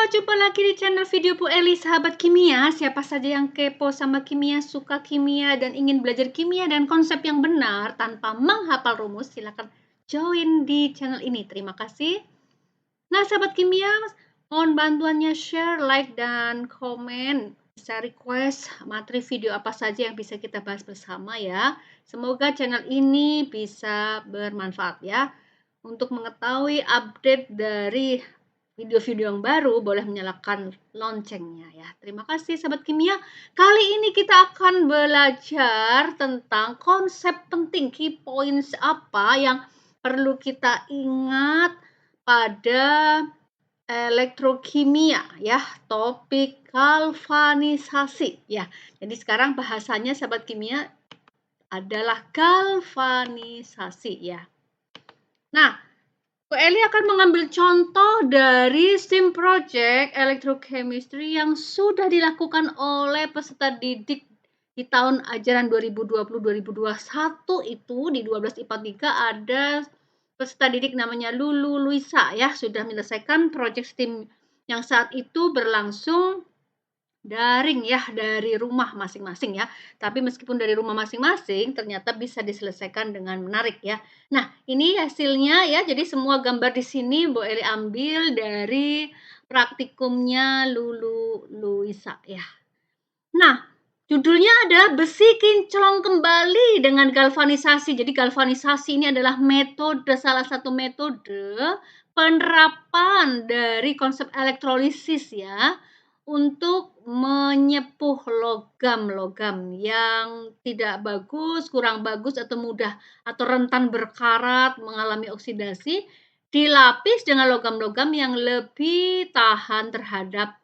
Jumpa lagi di channel video Bu Eli, sahabat kimia. Siapa saja yang kepo sama kimia, suka kimia, dan ingin belajar kimia dan konsep yang benar tanpa menghafal rumus, silakan join di channel ini. Terima kasih. Nah, sahabat kimia, mohon bantuannya share, like, dan komen. Bisa request materi video apa saja yang bisa kita bahas bersama ya. Semoga channel ini bisa bermanfaat ya. Untuk mengetahui update dari video-video yang baru, boleh menyalakan loncengnya ya. Terima kasih sahabat kimia. Kali ini kita akan belajar tentang konsep penting, key points apa yang perlu kita ingat pada elektrokimia ya, topik galvanisasi ya. Jadi sekarang bahasanya sahabat kimia adalah galvanisasi ya. Nah, Bu Eli akan mengambil contoh dari STEAM Project Electrochemistry yang sudah dilakukan oleh peserta didik di tahun ajaran 2020-2021 itu di 12 IPA 3 ada peserta didik namanya Lulu Luisa ya, sudah menyelesaikan project STEAM yang saat itu berlangsung daring ya, dari rumah masing-masing ya. Tapi meskipun dari rumah masing-masing ternyata bisa diselesaikan dengan menarik ya. Nah, ini hasilnya ya. Jadi semua gambar di sini Bu Eli ambil dari praktikumnya Lulu Luisa ya. Nah, judulnya adalah besi kinclong kembali dengan galvanisasi. Jadi galvanisasi ini adalah metode, salah satu metode penerapan dari konsep elektrolisis ya, untuk menyepuh logam-logam yang tidak bagus, kurang bagus, atau mudah atau rentan berkarat, mengalami oksidasi, dilapis dengan logam-logam yang lebih tahan terhadap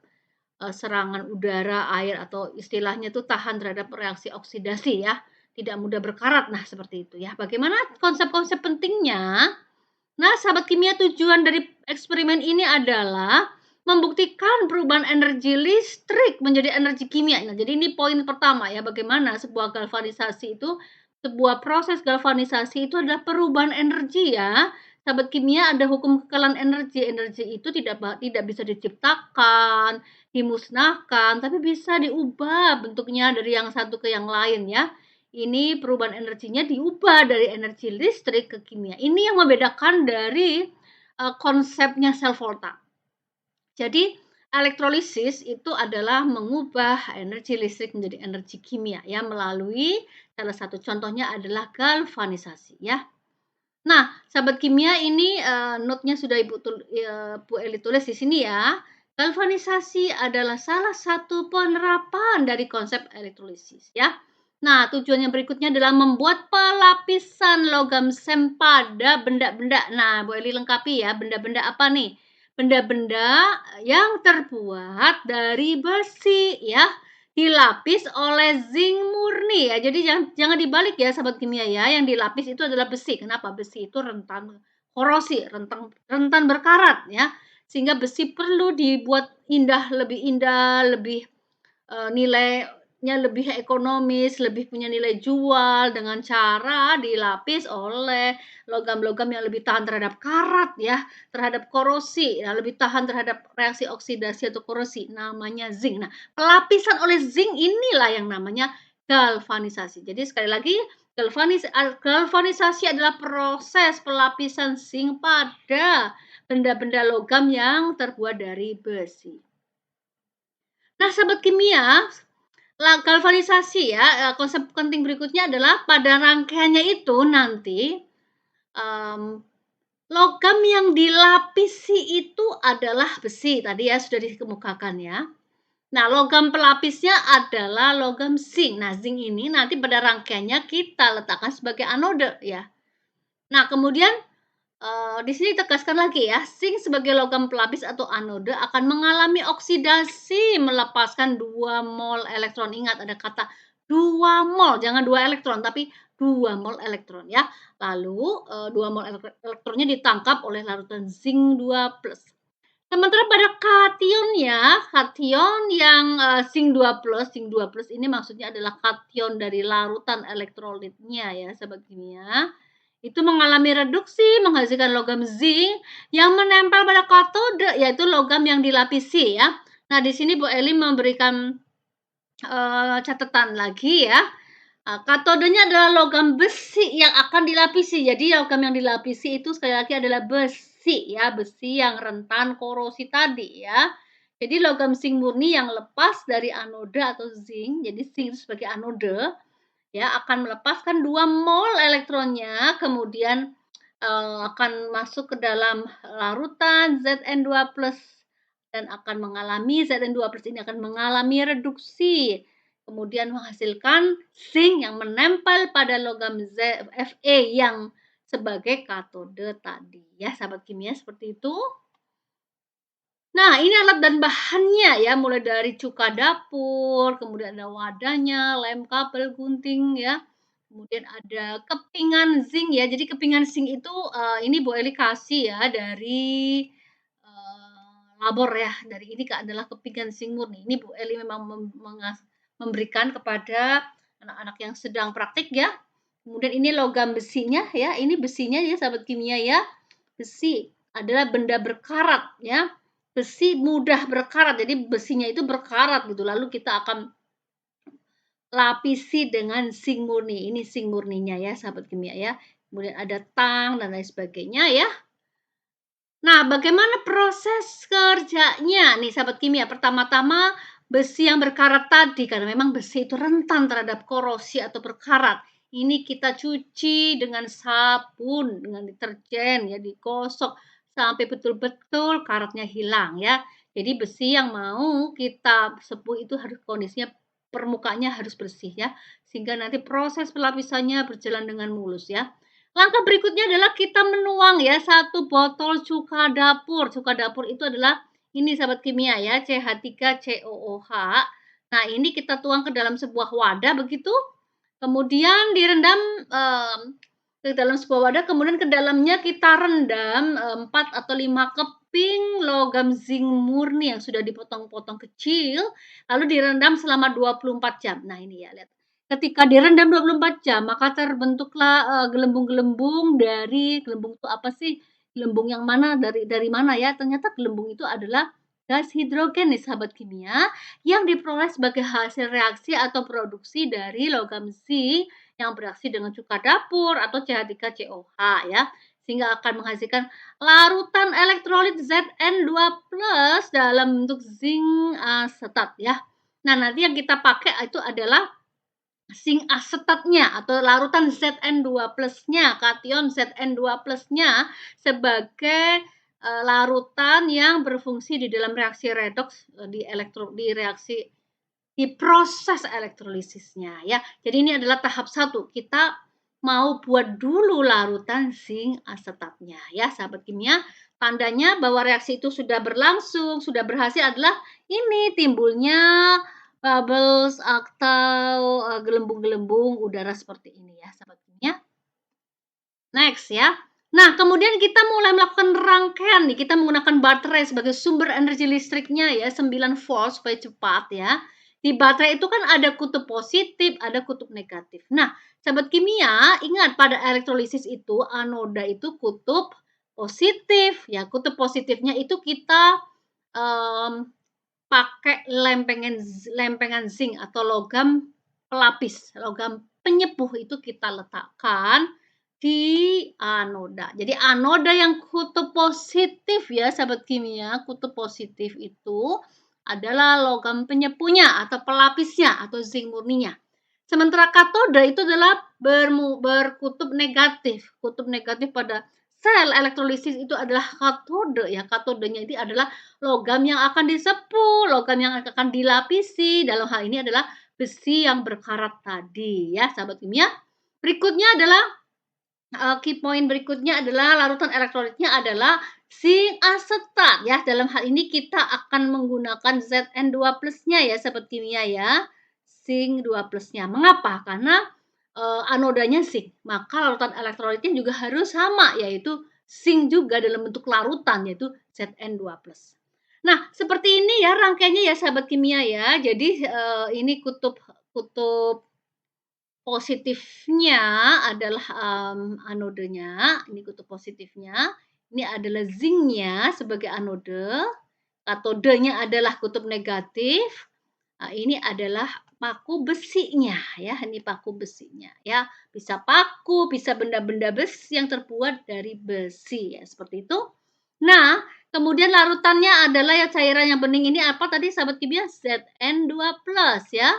serangan udara, air, atau istilahnya itu tahan terhadap reaksi oksidasi ya, tidak mudah berkarat. Nah, seperti itu ya. Bagaimana konsep-konsep pentingnya? Nah, sahabat kimia, tujuan dari eksperimen ini adalah membuktikan perubahan energi listrik menjadi energi kimia. Nah, jadi ini poin pertama ya, bagaimana sebuah galvanisasi itu, sebuah proses galvanisasi itu adalah perubahan energi ya. Sahabat kimia, ada hukum kekalahan energi. Energi itu tidak bisa diciptakan, dimusnahkan, tapi bisa diubah bentuknya dari yang satu ke yang lain ya. Ini perubahan energinya diubah dari energi listrik ke kimia. Ini yang membedakan dari konsepnya sel volta. Jadi elektrolisis itu adalah mengubah energi listrik menjadi energi kimia ya, melalui salah satu contohnya adalah galvanisasi ya. Nah, sahabat kimia, ini note-nya sudah Bu Eli tulis di sini ya. Galvanisasi adalah salah satu penerapan dari konsep elektrolisis ya. Nah, tujuan yang berikutnya adalah membuat pelapisan logam sem pada benda-benda. Nah, Bu Eli lengkapi ya, benda-benda apa nih? Benda-benda yang terbuat dari besi ya, dilapis oleh zinc murni ya. Jadi jangan dibalik ya sahabat kimia ya. Yang dilapis itu adalah besi. Kenapa? Besi itu rentan korosi, rentan berkarat ya. Sehingga besi perlu dibuat indah, lebih nilainya lebih ekonomis, lebih punya nilai jual dengan cara dilapis oleh logam-logam yang lebih tahan terhadap karat ya, terhadap korosi, ya, lebih tahan terhadap reaksi oksidasi atau korosi, namanya zinc. Nah, pelapisan oleh zinc inilah yang namanya galvanisasi. Jadi sekali lagi, galvanisasi adalah proses pelapisan zinc pada benda-benda logam yang terbuat dari besi. Nah, sahabat kimia, galvanisasi ya, konsep penting berikutnya adalah pada rangkaiannya itu nanti logam yang dilapisi itu adalah besi, tadi ya sudah dikemukakan ya. Nah, logam pelapisnya adalah logam zinc. Nah, zinc ini nanti pada rangkaiannya kita letakkan sebagai anode ya. Nah, kemudian di sini ditegaskan lagi ya, zinc sebagai logam pelapis atau anode akan mengalami oksidasi melepaskan 2 mol elektron. Ingat ada kata 2 mol, jangan 2 elektron tapi 2 mol elektron ya. Lalu 2 mol elektronnya ditangkap oleh larutan zinc 2+. Sementara pada kation ya, kation yang zinc 2+, ini maksudnya adalah kation dari larutan elektrolitnya ya, sahabat kimia. itu mengalami reduksi menghasilkan logam zinc yang menempel pada katode, yaitu logam yang dilapisi ya. Nah, di sini Bu Eli memberikan catatan lagi ya. Katodenya adalah logam besi yang akan dilapisi. Jadi logam yang dilapisi itu sekali lagi adalah besi ya, besi yang rentan korosi tadi ya. Jadi logam zinc murni yang lepas dari anoda atau zinc, jadi zinc itu sebagai anode ya akan melepaskan 2 mol elektronnya, kemudian akan masuk ke dalam larutan Zn2+ dan akan mengalami Zn2+ ini akan mengalami reduksi, kemudian menghasilkan zinc yang menempel pada logam Fe yang sebagai katode tadi ya, sahabat kimia seperti itu. Nah, ini alat dan bahannya ya, mulai dari cuka dapur, kemudian ada wadahnya, lem, kabel, gunting ya. Kemudian ada kepingan zinc ya. Jadi kepingan zinc itu ini Bu Eli kasih ya dari labor ya. Dari ini adalah kepingan zinc murni. Ini Bu Eli memang memberikan kepada anak-anak yang sedang praktik ya. Kemudian ini logam besinya ya. Ini besinya ya sahabat kimia ya. Besi adalah benda berkarat ya. Besi mudah berkarat, jadi besinya itu berkarat gitu. Lalu kita akan lapisi dengan zinc murni. Ini zinc murninya ya, sahabat kimia ya. Kemudian ada tang dan lain sebagainya ya. Nah, bagaimana proses kerjanya nih sahabat kimia? Pertama-tama besi yang berkarat tadi, karena memang besi itu rentan terhadap korosi atau berkarat. Ini kita cuci dengan sabun, dengan deterjen ya, digosok sampai betul-betul karatnya hilang ya. Jadi besi yang mau kita sepuh itu harus kondisinya permukaannya harus bersih ya, sehingga nanti proses pelapisannya berjalan dengan mulus ya. Langkah berikutnya adalah kita menuang ya 1 botol cuka dapur. Cuka dapur itu adalah ini sahabat kimia ya, CH3COOH. Nah, ini kita tuang ke dalam sebuah wadah begitu. Kemudian direndam ke dalam sebuah wadah, kemudian ke dalamnya kita rendam 4 atau 5 keping logam zinc murni yang sudah dipotong-potong kecil, lalu direndam selama 24 jam. Nah, ini ya, lihat. Ketika direndam 24 jam, maka terbentuklah gelembung-gelembung dari gelembung itu apa sih? Gelembung yang mana dari mana ya? Ternyata gelembung itu adalah gas hidrogen nih sahabat kimia yang diperoleh sebagai hasil reaksi atau produksi dari logam zinc yang bereaksi dengan cuka dapur atau CH3COH ya, sehingga akan menghasilkan larutan elektrolit Zn2+ dalam bentuk zinc asetat ya. Nah, nanti yang kita pakai itu adalah zinc asetatnya atau larutan Zn2+-nya, kation Zn2+-nya sebagai larutan yang berfungsi di dalam reaksi redoks di reaksi di proses elektrolisisnya ya. Jadi ini adalah tahap 1. Kita mau buat dulu larutan zinc asetatnya ya, sahabat kimia. Tandanya bahwa reaksi itu sudah berlangsung, sudah berhasil adalah ini timbulnya bubbles atau gelembung-gelembung udara seperti ini ya, sahabat kimia. Next ya. Nah, kemudian kita mulai melakukan rangkaian nih. Kita menggunakan baterai sebagai sumber energi listriknya ya, 9 volt supaya cepat ya. Di baterai itu kan ada kutub positif, ada kutub negatif. Nah, sahabat kimia, ingat pada elektrolisis itu anoda itu kutub positif. Ya, kutub positifnya itu kita pakai lempengan zinc atau logam pelapis, logam penyepuh itu kita letakkan di anoda. Jadi anoda yang kutub positif ya sahabat kimia, kutub positif itu adalah logam penyepuhnya atau pelapisnya atau zinc murninya. Sementara katoda itu adalah berkutub negatif. Kutub negatif pada sel elektrolisis itu adalah katode ya. Katodenya ini adalah logam yang akan disepuh, logam yang akan dilapisi. Dalam hal ini adalah besi yang berkarat tadi ya, sahabat kimia. Berikutnya adalah key point berikutnya adalah larutan elektrolitnya adalah zinc asetat ya. Dalam hal ini kita akan menggunakan Zn2+-nya ya, sahabat kimia ya. Zinc 2+-nya. Mengapa? Karena anodanya zinc. Maka larutan elektrolitnya juga harus sama, yaitu zinc juga dalam bentuk larutan, yaitu Zn2+. Nah, seperti ini ya rangkaiannya ya sahabat kimia ya. Jadi ini kutub positifnya adalah anodenya, ini kutub positifnya, ini adalah zinc-nya sebagai anode, katodenya adalah kutub negatif. Nah, ini adalah paku besinya ya, ini paku besinya ya. Bisa paku, bisa benda-benda besi yang terbuat dari besi ya, seperti itu. Nah, kemudian larutannya adalah ya cairan yang bening ini apa tadi sahabat kimia? Zn2+ ya.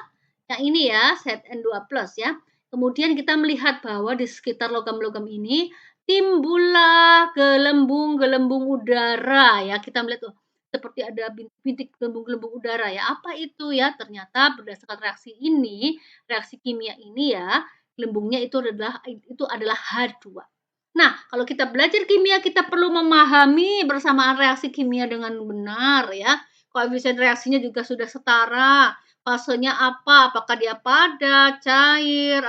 Yang ini ya, Zn2+ ya. Kemudian kita melihat bahwa di sekitar logam-logam ini timbullah gelembung-gelembung udara ya. Kita melihat tuh seperti ada bintik gelembung-gelembung udara ya. Apa itu ya? Ternyata berdasarkan reaksi ini, reaksi kimia ini ya, gelembungnya itu adalah H2. Nah, kalau kita belajar kimia, kita perlu memahami bersamaan reaksi kimia dengan benar ya. Koefisien reaksinya juga sudah setara. Fasenya apa? Apakah dia padat, cair,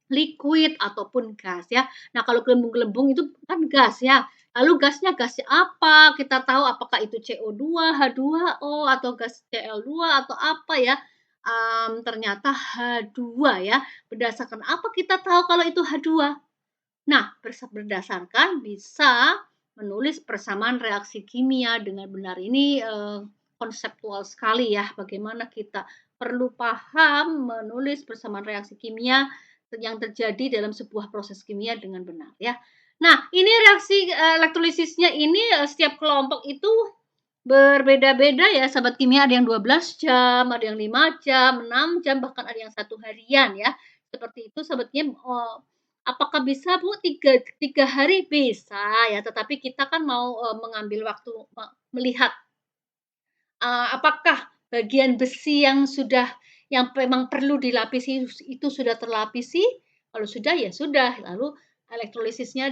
liquid ataupun gas ya. Nah, kalau gelembung-gelembung itu kan gas ya. Lalu gasnya apa? Kita tahu apakah itu CO2, H2O atau gas Cl2 atau apa ya. Ternyata H2 ya. Berdasarkan apa kita tahu kalau itu H2? Nah, berdasarkan bisa menulis persamaan reaksi kimia dengan benar. Ini konseptual sekali ya, bagaimana kita perlu paham menulis persamaan reaksi kimia yang terjadi dalam sebuah proses kimia dengan benar ya. Nah, ini reaksi elektrolisisnya ini setiap kelompok itu berbeda-beda ya sahabat kimia, ada yang 12 jam, ada yang 5 jam, 6 jam, bahkan ada yang 1 harian ya. Seperti itu sahabat kimia, apakah bisa Bu 3 hari? Bisa ya, tetapi kita kan mau mengambil waktu melihat apakah bagian besi yang memang perlu dilapisi itu sudah terlapisi? Kalau sudah ya sudah, lalu elektrolisisnya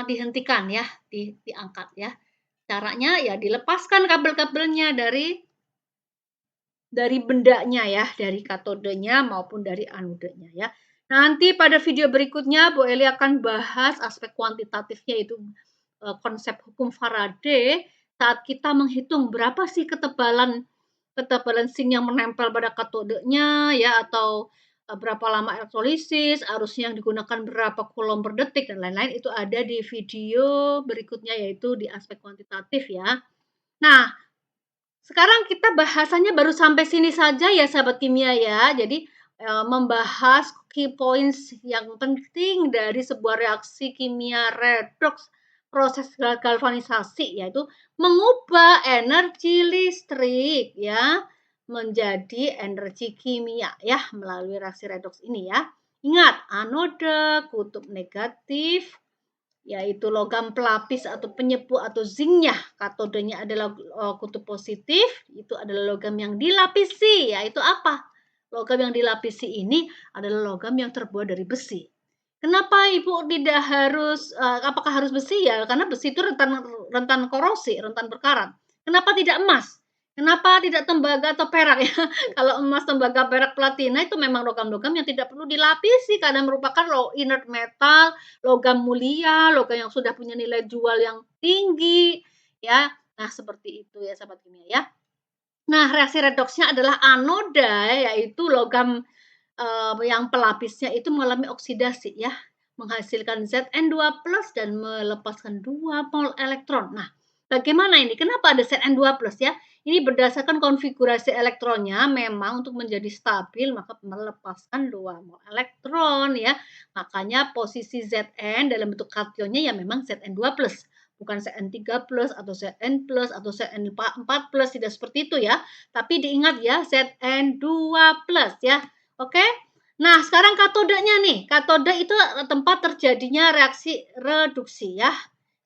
dihentikan ya, diangkat ya. Caranya ya dilepaskan kabel-kabelnya dari bendanya ya, dari katodenya maupun dari anodenya ya. Nanti pada video berikutnya Bu Eli akan bahas aspek kuantitatifnya, yaitu konsep hukum Faraday saat kita menghitung berapa sih ketebalan zinc yang menempel pada katodenya ya, atau berapa lama elektrolisis, arusnya yang digunakan berapa coulomb per detik dan lain-lain, itu ada di video berikutnya yaitu di aspek kuantitatif ya. Nah, sekarang kita bahasannya baru sampai sini saja ya sahabat kimia ya. Jadi membahas key points yang penting dari sebuah reaksi kimia redoks proses galvanisasi, yaitu mengubah energi listrik ya menjadi energi kimia ya melalui reaksi redoks ini ya. Ingat, anode kutub negatif yaitu logam pelapis atau penyepu atau zinc-nya, katodenya adalah kutub positif, itu adalah logam yang dilapisi, yaitu apa? Logam yang dilapisi ini adalah logam yang terbuat dari besi. Kenapa Ibu tidak harus, apakah harus besi ya? Karena besi itu rentan korosi, rentan berkarat. Kenapa tidak emas? Kenapa tidak tembaga atau perak ya? Kalau emas, tembaga, perak, platina itu memang logam-logam yang tidak perlu dilapisi karena merupakan low inert metal, logam mulia, logam yang sudah punya nilai jual yang tinggi ya. Nah, seperti itu ya sahabat kimia ya. Nah, reaksi redoksnya adalah anoda, yaitu logam yang pelapisnya itu mengalami oksidasi ya, menghasilkan Zn2+ dan melepaskan 2 mol elektron. Nah, bagaimana ini? Kenapa ada Zn2+ ya? Ini berdasarkan konfigurasi elektronnya memang untuk menjadi stabil maka melepaskan 2 mol elektron ya. Makanya posisi Zn dalam bentuk kationnya ya memang Zn2+, bukan Zn3+ atau Zn+ atau Zn4+, tidak seperti itu ya. Tapi diingat ya Zn2+ ya. Oke? Nah, sekarang katodenya nih. Katode itu tempat terjadinya reaksi reduksi ya.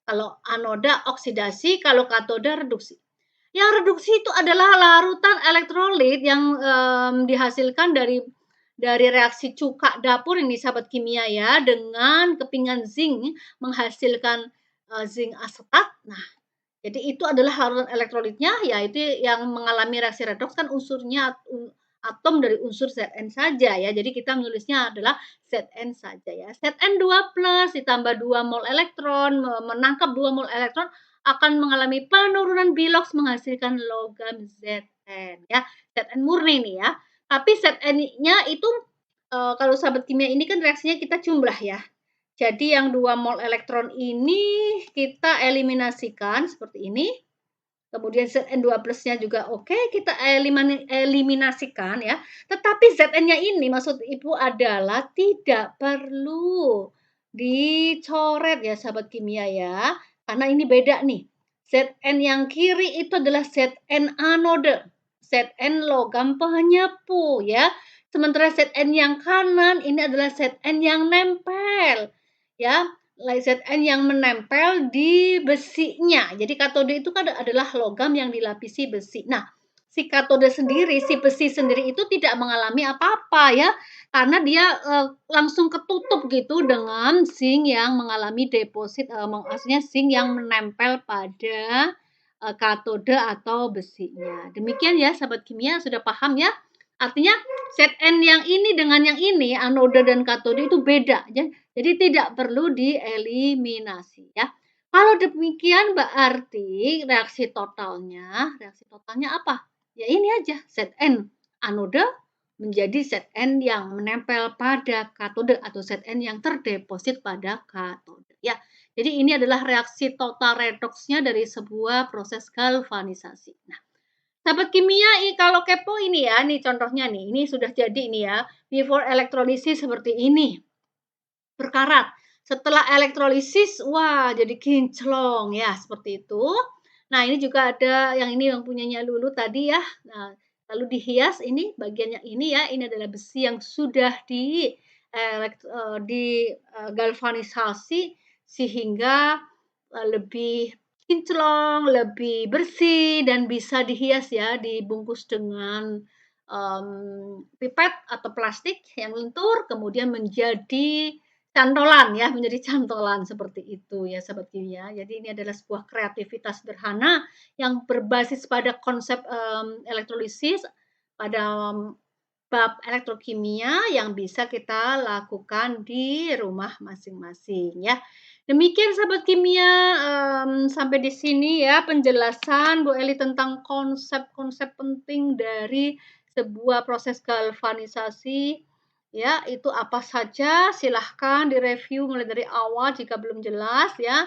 Kalau anoda oksidasi, kalau katoda reduksi. Yang reduksi itu adalah larutan elektrolit yang dihasilkan dari reaksi cuka dapur ini sahabat kimia ya, dengan kepingan zinc menghasilkan zinc asetat. Nah, jadi itu adalah larutan elektrolitnya, yaitu yang mengalami reaksi redoks kan unsurnya atom dari unsur Zn saja ya. Jadi kita menulisnya adalah Zn saja ya. Zn2+ ditambah 2 mol elektron, menangkap 2 mol elektron akan mengalami penurunan biloks menghasilkan logam Zn ya. Zn murni nih ya. Tapi Zn-nya itu kalau sahabat kimia ini kan reaksinya kita jumlah ya. Jadi yang 2 mol elektron ini kita eliminasikan seperti ini. Kemudian Zn2 plusnya juga oke, kita eliminasikan ya. Tetapi Zn-nya ini maksud Ibu adalah tidak perlu dicoret ya sahabat kimia ya. Karena ini beda nih. Zn yang kiri itu adalah Zn anode. Zn logam penyepu ya. Sementara Zn yang kanan ini adalah Zn yang nempel ya. Zn yang menempel di besinya. Jadi katode itu kan adalah logam yang dilapisi besi. Nah, si katode sendiri, si besi sendiri itu tidak mengalami apa-apa ya, karena dia langsung ketutup gitu dengan zinc yang mengalami deposit, maksudnya zinc yang menempel pada katode atau besinya. Demikian ya, sahabat kimia, sudah paham ya? Artinya Zn yang ini dengan yang ini, anode dan katode itu beda ya. Jadi tidak perlu dieliminasi ya. Kalau demikian berarti reaksi totalnya apa? Ya ini aja, Zn anode menjadi Zn yang menempel pada katode atau Zn yang terdeposit pada katode ya. Jadi ini adalah reaksi total redoksnya dari sebuah proses galvanisasi. Nah, sahabat kimia kalau kepo ini ya, nih contohnya nih, ini sudah jadi nih ya, before elektrolisis seperti ini, berkarat. Setelah elektrolisis, wah jadi kinclong ya, seperti itu. Nah ini juga ada yang ini yang punyanya Lulu tadi ya, nah lalu dihias ini bagiannya ini ya, ini adalah besi yang sudah galvanisasi sehingga lebih kinclong, lebih bersih dan bisa dihias ya, dibungkus dengan pipet atau plastik yang lentur, kemudian menjadi cantolan ya, menjadi cantolan seperti itu ya sahabat kimia. Jadi ini adalah sebuah kreativitas sederhana yang berbasis pada konsep elektrolisis pada bab elektrokimia yang bisa kita lakukan di rumah masing-masing ya. Demikian sahabat kimia, sampai di sini ya penjelasan Bu Eli tentang konsep-konsep penting dari sebuah proses galvanisasi ya. Itu apa saja silahkan direview mulai dari awal jika belum jelas ya.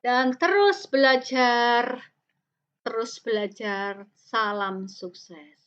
Dan terus belajar. Salam sukses.